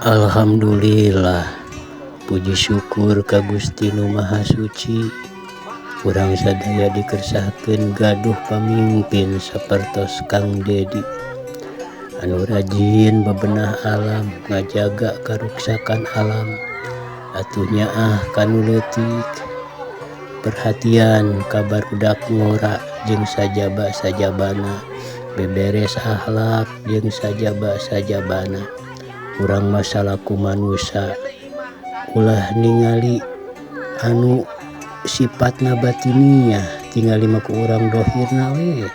Alhamdulillah, puji syukur ka Gusti Nu Maha Suci. Urang sadaya dikersahkeun gaduh pamimpin sapertos Kang Dedi anu rajin bebenah alam, ngajaga karuksakan alam, atuh nyaah kanu leutik, perhatian ka barudak ngora jeung sajaba-sajabana, beberes akhlak jeung sajaba-sajabana. Urang mah salaku manusia ulah ningali anu sifatna batiniah, tingali mah ku urang dohirna we.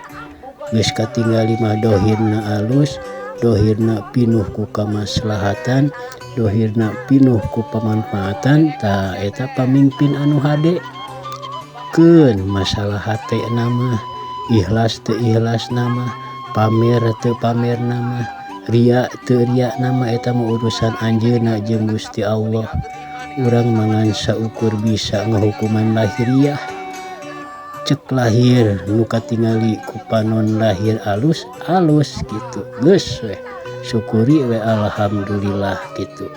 Geus katingali mah dohirna alus, dohirna pinuh ku kamaslahatan, dohirna pinuh ku pamanfaatan, tah eta pamimpin anu hade. Keun masalah hate nama, ikhlas teu ikhlas nama, pamer teu pamer nama, ria teu ria nama, eta mah urusan anjeunna jeung Gusti Allah. Urang mangan saukur bisa ngahukuman lahiriah. Cek lahir nu katingali ku panon lahir alus kitu, geus we syukuri we alhamdulillah kitu.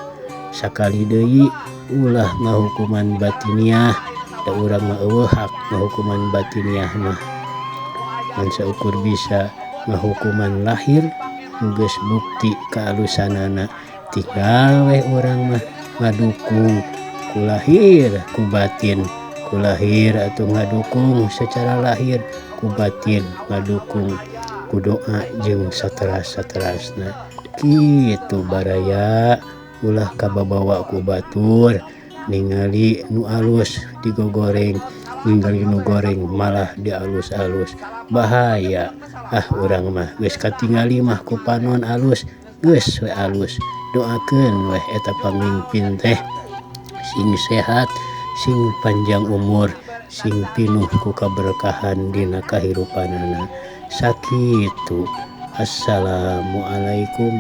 Sakali deui ulah ngahukuman batiniah, da urang mah eueuh hak ngahukuman batiniah mah. Ngan saukur bisa ngahukuman lahir geus bukti kaalusanana, tinggal we urang mah ngadukung ku lahir ku batin, ku lahir atau ngadukung secara lahir, ku batin ngadukung ku doa jeung sateras-saterasna. Kitu baraya ulah kababawa ku batur, ningali nu alus digogoreng, ningali nu goreng malah dialus-alus, bahaya. Urang mah geus katingali mah ku panon alus, geus we alus. Doakeun weh eta pamimpin teh sing sehat, sing panjang umur, sing pinuh ku kaberkahan dina kahirupanana. Sakitu. Assalamualaikum.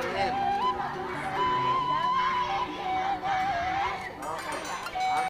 Amin.